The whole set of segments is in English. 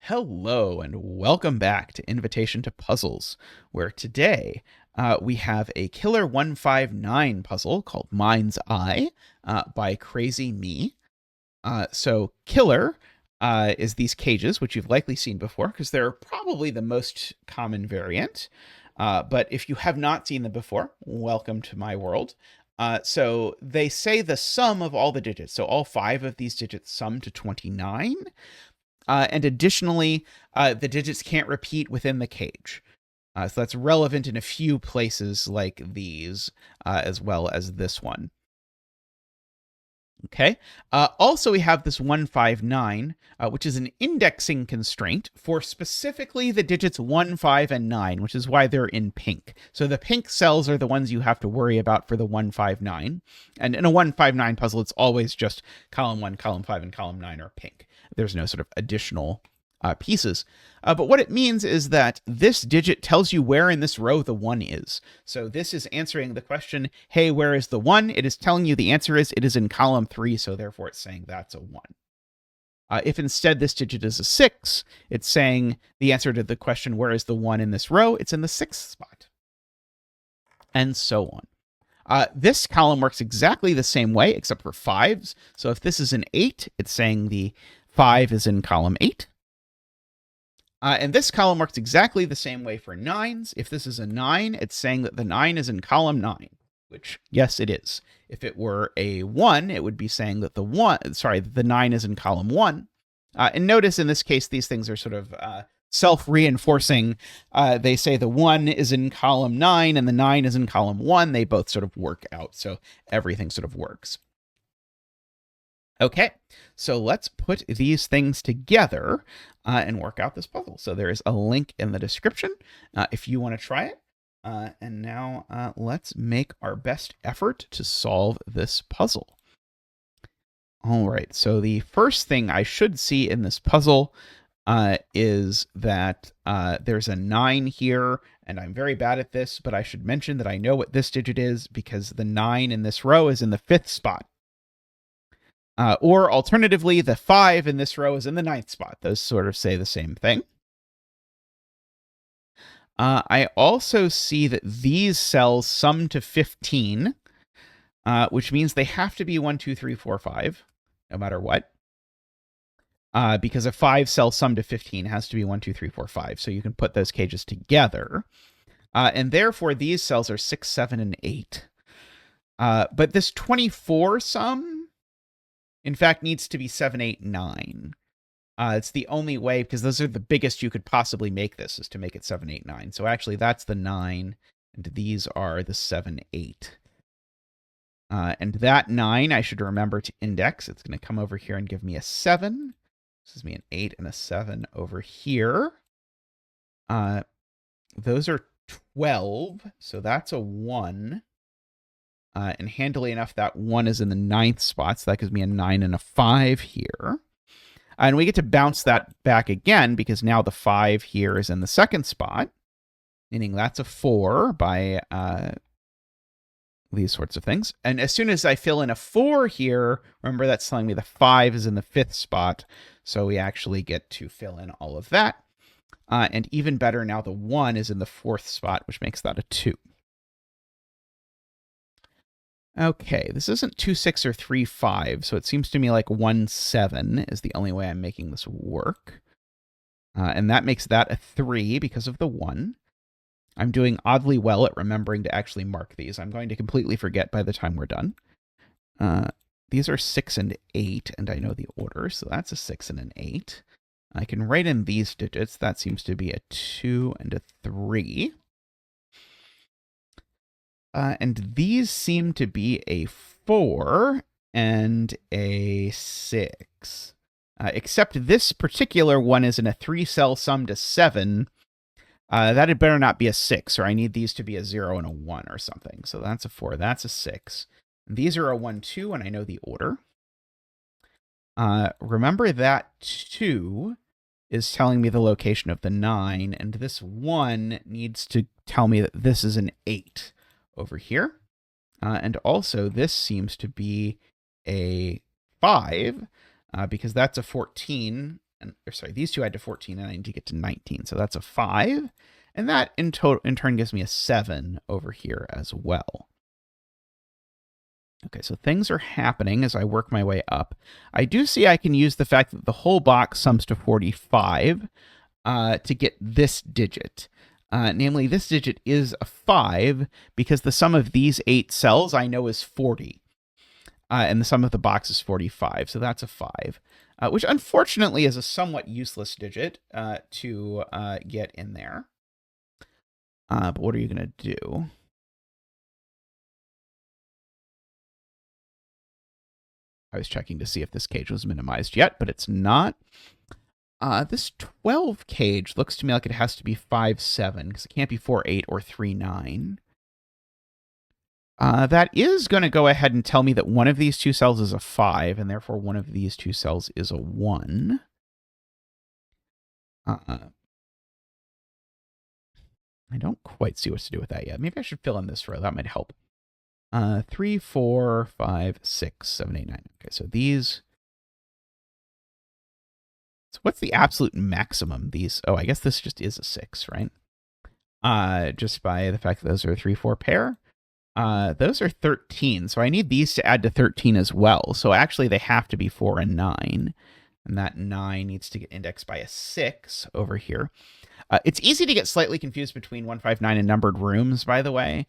Hello, and welcome back to Invitation to Puzzles, where today we have a Killer 159 puzzle called Mind's Eye by CrazyMe. So, Killer is these cages, which you've likely seen before, because they're probably the most common variant. But if you have not seen them before, welcome to my world. So they say the sum of all the digits. So all 5 of these digits sum to 29. And additionally, the digits can't repeat within the cage. So that's relevant in a few places like these, as well as this one. Okay. Also, we have this 159, which is an indexing constraint for specifically the digits 1, 5, and 9, which is why they're in pink. So the pink cells are the ones you have to worry about for the 159. And in a 159 puzzle, it's always just column 1, column 5, and column 9 are pink. There's no sort of additional pieces. But what it means is that this digit tells you where in this row the 1 is. So this is answering the question, hey, where is the 1? It is telling you the answer is it is in column 3, so therefore it's saying that's a 1. If instead this digit is a 6, it's saying the answer to the question, where is the 1 in this row? It's in the 6th spot. And so on. This column works exactly the same way, except for 5s. So if this is an 8, it's saying the 5 is in column 8. And this column works exactly the same way for 9s. If this is a 9, it's saying that the 9 is in column 9, which, yes, it is. If it were a 1, it would be saying that the 9 is in column 1. And notice in this case, these things are sort of self-reinforcing. They say the 1 is in column 9 and the 9 is in column 1. They both sort of work out, so everything sort of works. Okay, so let's put these things together and work out this puzzle. So there is a link in the description if you want to try it. And now let's make our best effort to solve this puzzle. All right, so the first thing I should see in this puzzle is that there's a 9 here, and I'm very bad at this, but I should mention that I know what this digit is because the 9 in this row is in the 5th spot. Or alternatively, the 5 in this row is in the 9th spot. Those sort of say the same thing. I also see that these cells sum to 15, which means they have to be 1, 2, 3, 4, 5, no matter what. Because a 5 cell sum to 15 has to be 1, 2, 3, 4, 5. So you can put those cages together. And therefore, these cells are 6, 7, and 8. But this 24 sum, in fact, needs to be 7, 8, 9. It's the only way, because those are the biggest you could possibly make this, is to make it 7, 8, 9. So actually, that's the 9, and these are the 7, 8. And that 9, I should remember to index. It's going to come over here and give me a 7. This is me an 8 and a 7 over here. Those are 12, so that's a 1. And handily enough, that 1 is in the 9th spot, so that gives me a 9 and a 5 here. And we get to bounce that back again, because now the 5 here is in the 2nd spot, meaning that's a 4 by these sorts of things. And as soon as I fill in a 4 here, remember that's telling me the 5 is in the 5th spot, so we actually get to fill in all of that. And even better, now the 1 is in the 4th spot, which makes that a 2. Okay, this isn't 2, 6, or 3, 5, so it seems to me like 1, 7 is the only way I'm making this work. And that makes that a 3 because of the 1. I'm doing oddly well at remembering to actually mark these. I'm going to completely forget by the time we're done. These are 6 and 8, and I know the order, so that's a 6 and an 8. I can write in these digits. That seems to be a 2 and a 3. And these seem to be a 4 and a 6. Except this particular one is in a 3-cell sum to 7. That had better not be a 6, or I need these to be a 0 and a 1 or something. So that's a 4, that's a 6. And these are a 1, 2, and I know the order. Remember that 2 is telling me the location of the 9, and this 1 needs to tell me that this is an 8. Over here. And also, this seems to be a 5, because that's a 14, or sorry, these two add to 14, and I need to get to 19. So that's a 5. And that in turn gives me a 7 over here as well. Okay, so things are happening as I work my way up. I do see I can use the fact that the whole box sums to 45 to get this digit. Namely, this digit is a 5 because the sum of these 8 cells I know is 40. And the sum of the box is 45, so that's a 5. Which unfortunately is a somewhat useless digit to get in there. But what are you going to do? I was checking to see if this cage was minimized yet, but it's not. This 12 cage looks to me like it has to be 5-7, because it can't be 4-8 or 3-9. That is going to go ahead and tell me that one of these two cells is a 5, and therefore one of these two cells is a 1. I don't quite see what to do with that yet. Maybe I should fill in this row. That might help. 3, 4, 5, 6, 7, 8, 9. Okay, so these... So what's the absolute maximum? These... Oh, I guess this just is a 6, right? Just by the fact that those are a 3, 4 pair. Those are 13, so I need these to add to 13 as well. So actually they have to be 4 and 9. And that 9 needs to get indexed by a 6 over here. It's easy to get slightly confused between 159 and numbered rooms, by the way.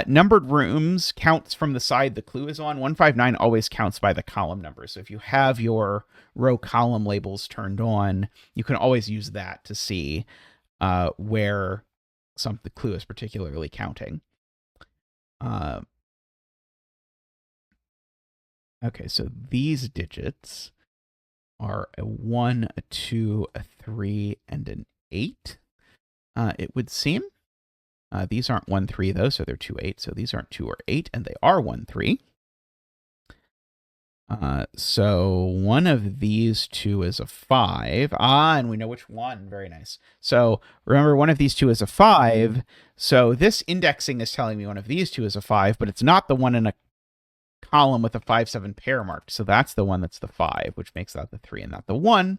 Numbered rooms counts from the side the clue is on. 159 always counts by the column number. So if you have your row column labels turned on, you can always use that to see where the clue is particularly counting. Okay, so these digits are a 1, a 2, a 3, and an 8. It would seem. These aren't 1, 3, though, so they're 2, 8. So these aren't 2 or 8, and they are 1, 3. So one of these two is a 5. And we know which one. Very nice. So remember, one of these two is a 5. So this indexing is telling me one of these two is a 5, but it's not the one in a column with a 5, 7 pair marked. So that's the one that's the 5, which makes that the 3 and not the 1.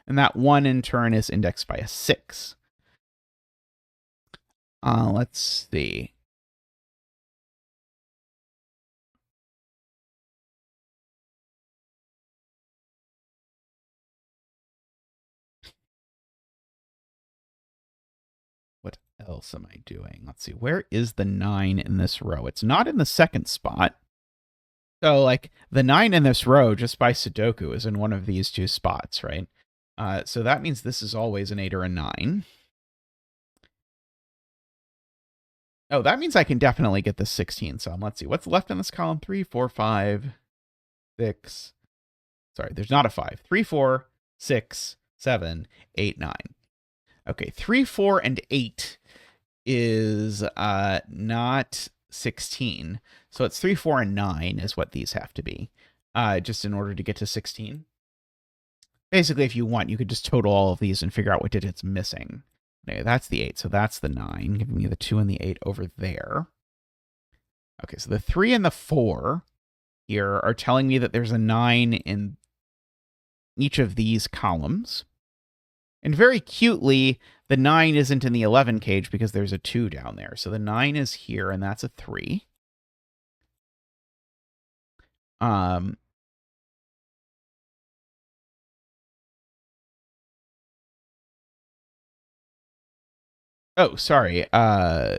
And that 1 in turn is indexed by a 6. Let's see. What else am I doing? Let's see. Where is the 9 in this row? It's not in the second spot. So, like, the 9 in this row, just by Sudoku, is in one of these two spots, right? So that means this is always an 8 or a 9. Oh, that means I can definitely get the 16 sum. Let's see. What's left in this column? 3, 4, 5, 6. Sorry, there's not a 5. 3, 4, 6, 7, 8, 9. Okay, 3, 4, and 8 is not 16. So it's 3, 4, and 9 is what these have to be, just in order to get to 16. Basically, if you want, you could just total all of these and figure out what digit's missing. Okay, that's the 8, so that's the 9, giving me the 2 and the 8 over there. Okay, so the 3 and the 4 here are telling me that there's a 9 in each of these columns. And very cutely, the 9 isn't in the 11 cage because there's a 2 down there. So the 9 is here, and that's a 3. Oh, sorry. I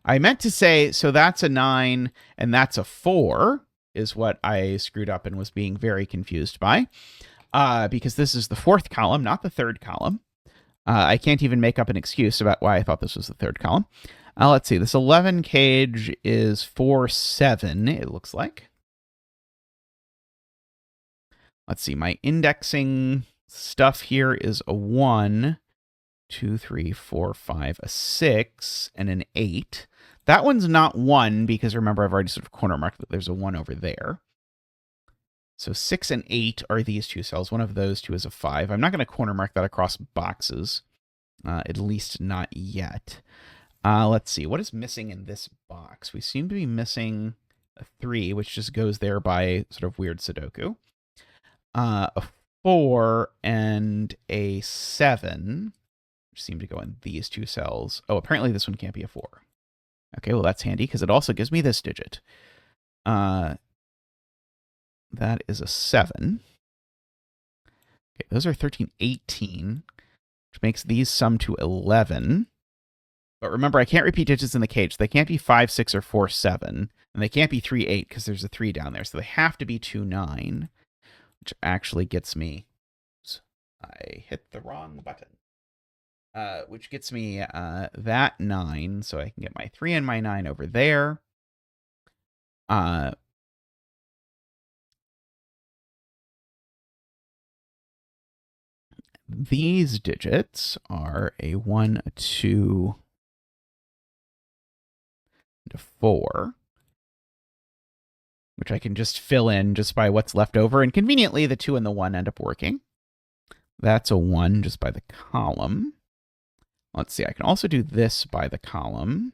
meant to say, so that's a 9 and that's a 4 is what I screwed up and was being very confused by. Because this is the 4th column, not the 3rd column. I can't even make up an excuse about why I thought this was the 3rd column. Let's see. This 11 cage is 4, 7, it looks like. Let's see. My indexing stuff here is a 1, 2, 3, 4, 5, a 6, and an 8. That one's not 1 because remember I've already sort of corner marked that there's a 1 over there. So 6 and 8 are these two cells. One of those two is a 5. I'm not going to corner mark that across boxes, at least not yet. Let's see. What is missing in this box? We seem to be missing a 3, which just goes there by sort of weird Sudoku. a 4 and a 7, which seem to go in these two cells. Oh, apparently this one can't be a 4. Okay, well, that's handy because it also gives me this digit. That is a 7. Okay, those are 13, 18, which makes these sum to 11. But remember, I can't repeat digits in the cage. They can't be 5, 6, or 4, 7. And they can't be 3, 8 because there's a 3 down there. So they have to be 2, 9, which actually gets me... I hit the wrong button. Which gets me that 9, so I can get my 3 and my 9 over there. These digits are a 1, a 2, and a 4, which I can just fill in just by what's left over, and conveniently the 2 and the 1 end up working. That's a 1 just by the column. Let's see, I can also do this by the column.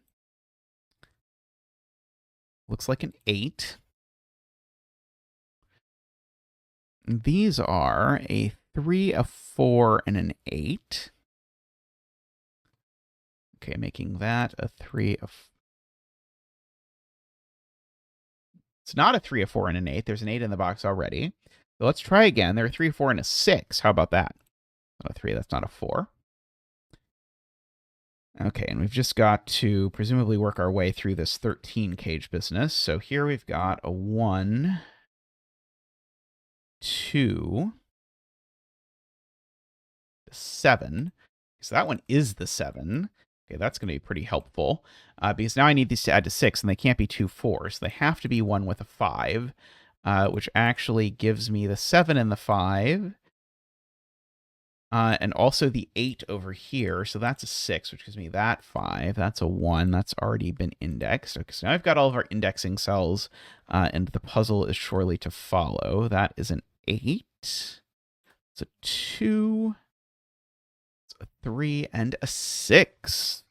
Looks like an 8. These are a 3, a 4, and an 8. Okay, making that a 3, It's not a 3, a 4, and an 8. There's an 8 in the box already. So let's try again. There are 3, a 4, and a 6. How about that? Not a 3, that's not a 4. Okay, and we've just got to presumably work our way through this 13 cage business. So here we've got a 1, 2, 7. So that one is the 7. Okay, that's going to be pretty helpful because now I need these to add to 6, and they can't be 2 4s. They have to be 1 with a 5, which actually gives me the 7 and the 5. And also the 8 over here. So that's a 6, which gives me that 5. That's a 1. That's already been indexed. Okay, so now I've got all of our indexing cells, and the puzzle is surely to follow. That is an 8. It's a 2. It's a 3 and a 6.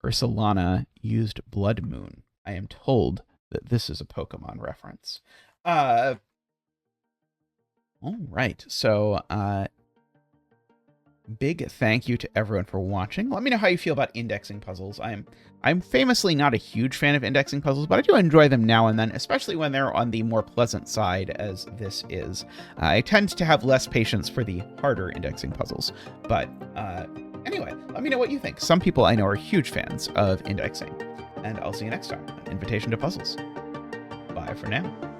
Ursulana used Blood Moon. I am told that this is a Pokemon reference. All right. So, big thank you to everyone for watching. Let me know how you feel about indexing puzzles. I'm famously not a huge fan of indexing puzzles, but I do enjoy them now and then, especially when they're on the more pleasant side, as this is. I tend to have less patience for the harder indexing puzzles. But anyway, let me know what you think. Some people I know are huge fans of indexing. And I'll see you next time on Invitation to Puzzles. Bye for now.